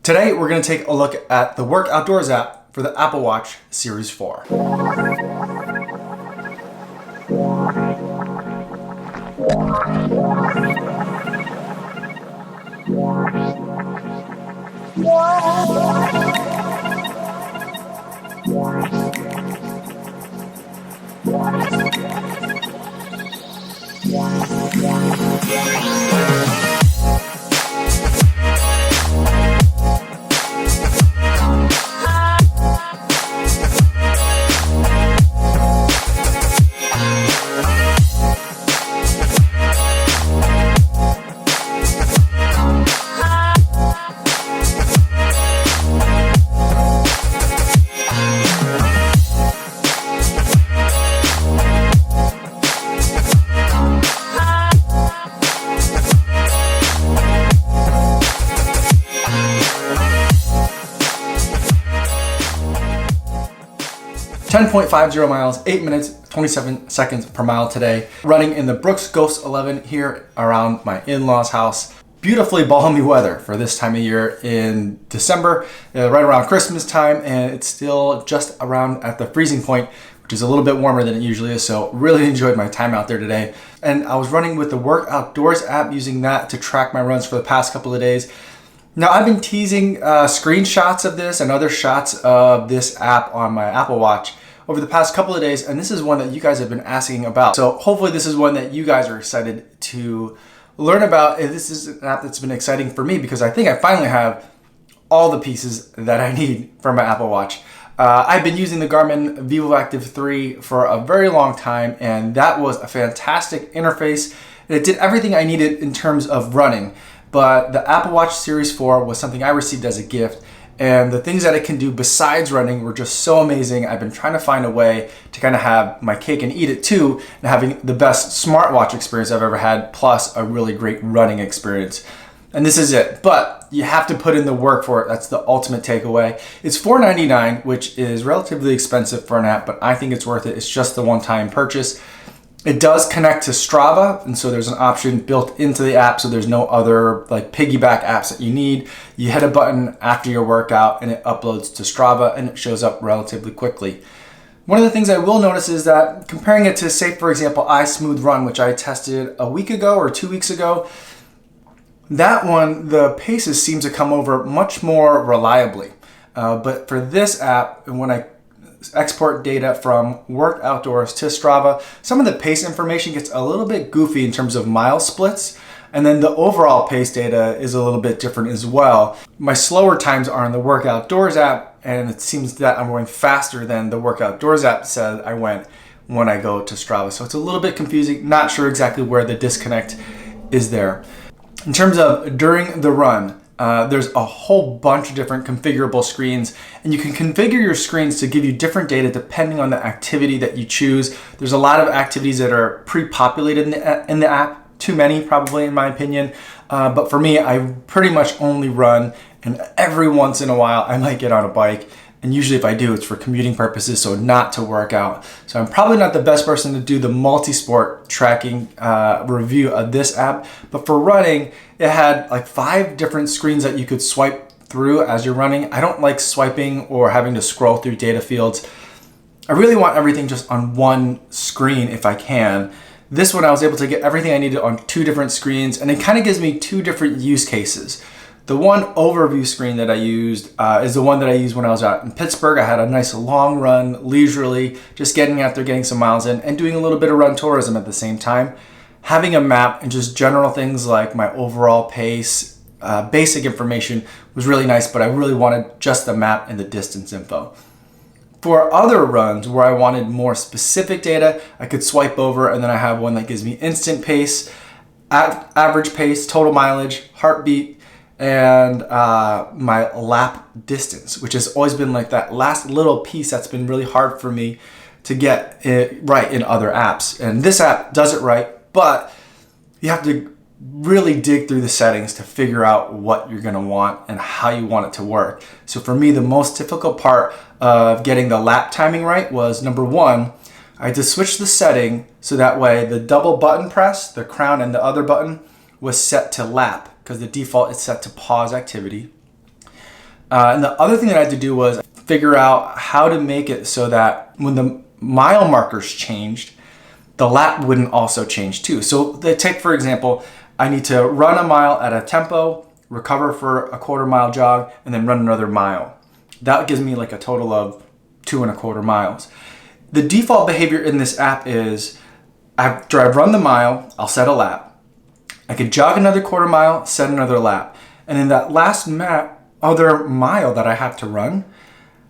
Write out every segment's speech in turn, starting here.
Today, we're going to take a look at the Work Outdoors app for the Apple Watch Series 4. .50 miles, 8 minutes, 27 seconds per mile today. Running in the Brooks Ghost 11 here around my in-laws' house. Beautifully balmy weather for this time of year in December, right around Christmas time, and it's still just around at the freezing point, which is a little bit warmer than it usually is, so really enjoyed my time out there today. And I was running with the Work Outdoors app, using that to track my runs for the past couple of days. Now, I've been teasing screenshots of this and other shots of this app on my Apple Watch over the past couple of days, and this is one that you guys have been asking about. So hopefully this is one that you guys are excited to learn about. And this is an app that's been exciting for me because I think I finally have all the pieces that I need for my Apple Watch. I've been using the Garmin VivoActive 3 for a very long time, and that was a fantastic interface. It did everything I needed in terms of running, but the Apple Watch Series 4 was something I received as a gift. And the things that it can do besides running were just so amazing. I've been trying to find a way to kind of have my cake and eat it too, and having the best smartwatch experience I've ever had, plus a really great running experience. And this is it. But you have to put in the work for it. That's the ultimate takeaway. It's $4.99, which is relatively expensive for an app, but I think it's worth it. It's just the one-time purchase. It does connect to Strava, and so there's an option built into the app, so there's no other like piggyback apps that you need. You hit a button after your workout and it uploads to Strava, and it shows up relatively quickly. One of the things I will notice is that comparing it to, say, for example, iSmoothRun, which I tested a week ago or 2 weeks ago, that one, the paces seem to come over much more reliably. But for this app, when I export data from Work Outdoors to Strava, some of the pace information gets a little bit goofy in terms of mile splits, and then the overall pace data is a little bit different as well. My slower times are in the Work Outdoors app, and it seems that I'm going faster than the Work Outdoors app said I went when I go to Strava. So it's a little bit confusing, not sure exactly where the disconnect is there. In terms of during the run, there's a whole bunch of different configurable screens, and you can configure your screens to give you different data depending on the activity that you choose. There's a lot of activities that are pre-populated in the app, too many probably in my opinion, but for me, I pretty much only run, and every once in a while I might get on a bike, and usually if I do, it's for commuting purposes, so not to work out. So I'm probably not the best person to do the multi-sport tracking review of this app, but for running, it had like 5 different screens that you could swipe through as you're running. I don't like swiping or having to scroll through data fields. I really want everything just on one screen if I can. This one, I was able to get everything I needed on 2 different screens, and it kind of gives me 2 different use cases. The one overview screen that I used is the one that I used when I was out in Pittsburgh. I had a nice long run, leisurely, just getting out there, getting some miles in, and doing a little bit of run tourism at the same time. Having a map and just general things like my overall pace, basic information was really nice, but I really wanted just the map and the distance info. For other runs where I wanted more specific data, I could swipe over, and then I have one that gives me instant pace, average pace, total mileage, heartbeat, and my lap distance, which has always been like that last little piece that's been really hard for me to get it right in other apps. And this app does it right, but you have to really dig through the settings to figure out what you're gonna want and how you want it to work. So for me, the most difficult part of getting the lap timing right was, number one, I had to switch the setting so that way the double button press, the crown and the other button, was set to lap, because the default is set to pause activity. And the other thing that I had to do was figure out how to make it so that when the mile markers changed, the lap wouldn't also change too. So take, for example, I need to run a mile at a tempo, recover for a quarter mile jog, and then run another mile. That gives me like a total of 2.25 miles. The default behavior in this app is after I've run the mile, I'll set a lap. I could jog another quarter mile, set another lap. And in that last other mile that I have to run,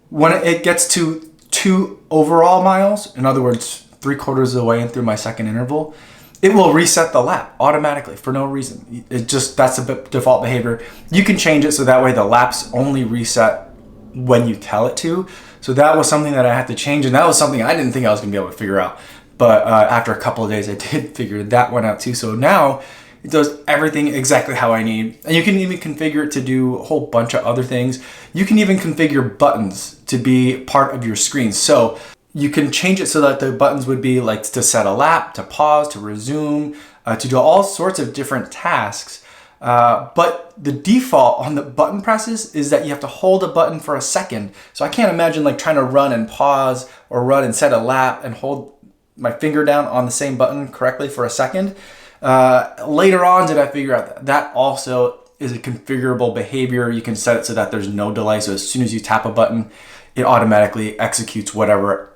when it gets to 2 overall miles, in other words, 3/4 of the way in through my second interval, it will reset the lap automatically for no reason. That's a default behavior. You can change it so that way the laps only reset when you tell it to. So that was something that I had to change, and that was something I didn't think I was gonna be able to figure out. But after a couple of days, I did figure that one out too. So now it does everything exactly how I need. And you can even configure it to do a whole bunch of other things. You can even configure buttons to be part of your screen. So you can change it so that the buttons would be like to set a lap, to pause, to resume, to do all sorts of different tasks. But the default on the button presses is that you have to hold a button for a second. So I can't imagine like trying to run and pause or run and set a lap and hold my finger down on the same button correctly for a second. Later on did I figure out that also is a configurable behavior. You can set it so that there's no delay. So as soon as you tap a button, it automatically executes whatever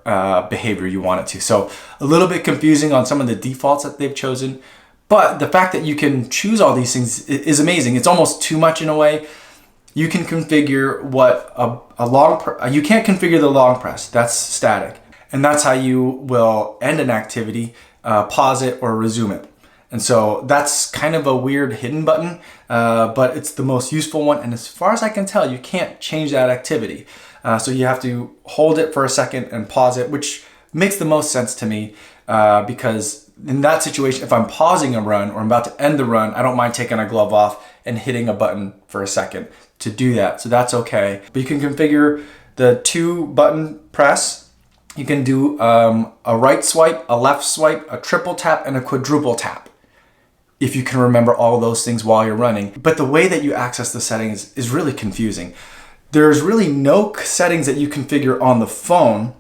behavior you want it to. So a little bit confusing on some of the defaults that they've chosen, but the fact that you can choose all these things is amazing. It's almost too much in a way. You can configure what you can't configure the long press. That's static. And that's how you will end an activity, pause it or resume it. And so that's kind of a weird hidden button, but it's the most useful one. And as far as I can tell, you can't change that activity. So you have to hold it for a second and pause it, which makes the most sense to me because in that situation, if I'm pausing a run or I'm about to end the run, I don't mind taking a glove off and hitting a button for a second to do that. So that's okay. But you can configure the 2-button press. You can do a right swipe, a left swipe, a triple tap, and a quadruple tap, if you can remember all those things while you're running. But the way that you access the settings is really confusing. There's really no settings that you configure on the phone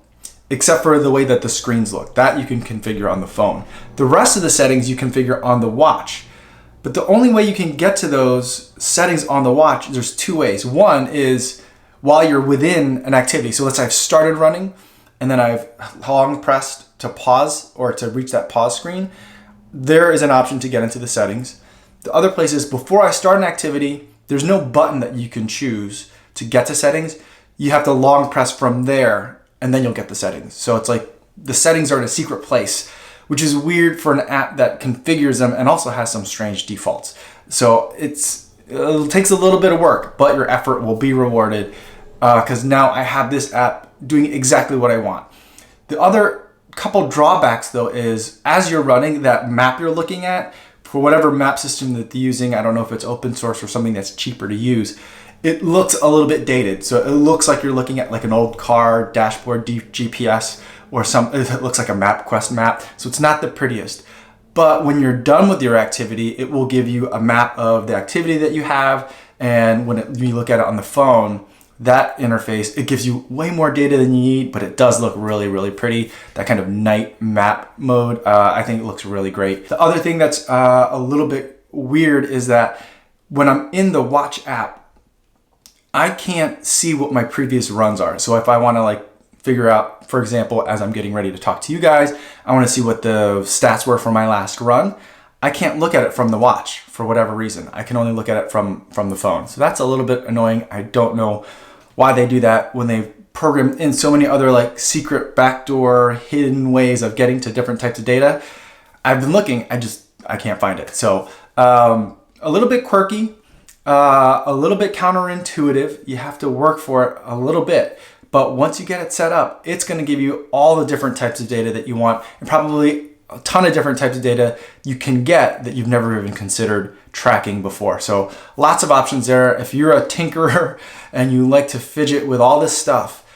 except for the way that the screens look. That you can configure on the phone. The rest of the settings you configure on the watch. But the only way you can get to those settings on the watch, there's 2 ways. One is while you're within an activity. So let's say I've started running and then I've long pressed to pause or to reach that pause screen. There is an option to get into the settings. The other place is before I start an activity, there's no button that you can choose to get to settings. You have to long press from there and then you'll get the settings. So it's like the settings are in a secret place, which is weird for an app that configures them and also has some strange defaults. So it takes a little bit of work, but your effort will be rewarded because now I have this app doing exactly what I want. The other couple drawbacks though is as you're running, that map you're looking at, for whatever map system that they're using, I don't know if it's open source or something that's cheaper to use, it looks a little bit dated. So it looks like you're looking at like an old car dashboard GPS or it looks like a MapQuest map. So it's not the prettiest. But when you're done with your activity, it will give you a map of the activity that you have. And when you look at it on the phone, that interface, it gives you way more data than you need, but it does look really, really pretty. That kind of night map mode, I think it looks really great. The other thing that's a little bit weird is that when I'm in the watch app, I can't see what my previous runs are. So if I want to like figure out, for example, as I'm getting ready to talk to you guys, I want to see what the stats were for my last run. I can't look at it from the watch for whatever reason. I can only look at it from the phone. So that's a little bit annoying. I don't know why they do that when they've programmed in so many other like secret backdoor hidden ways of getting to different types of data. I've been looking, I can't find it. So a little bit quirky, a little bit counterintuitive. You have to work for it a little bit, but once you get it set up, it's going to give you all the different types of data that you want and probably a ton of different types of data you can get that you've never even considered tracking before. So lots of options there. If you're a tinkerer and you like to fidget with all this stuff,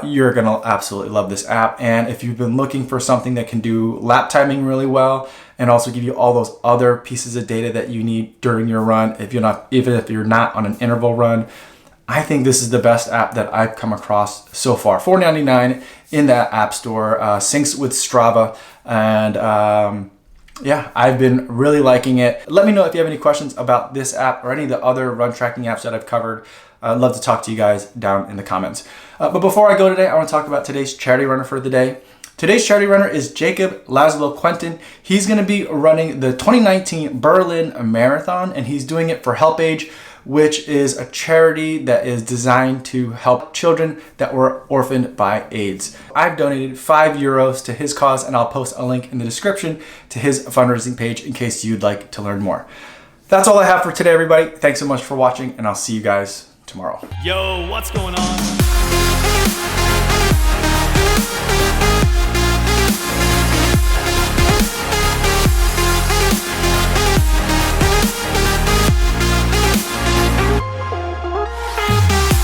you're gonna absolutely love this app. And if you've been looking for something that can do lap timing really well and also give you all those other pieces of data that you need during your run, even if you're not on an interval run, I think this is the best app that I've come across so far. $4.99 in that app store, syncs with Strava, and yeah, I've been really liking it. Let me know if you have any questions about this app or any of the other run tracking apps that I've covered. I'd love to talk to you guys down in the comments. But before I go today, I want to talk about today's charity runner for the day. Today's charity runner is Jakob Laszlo Quentin. He's going to be running the 2019 Berlin Marathon, and he's doing it for HelpAge, which is a charity that is designed to help children that were orphaned by AIDS. I've donated €5 to his cause, and I'll post a link in the description to his fundraising page in case you'd like to learn more. That's all I have for today, everybody. Thanks so much for watching, and I'll see you guys tomorrow. Yo, what's going on?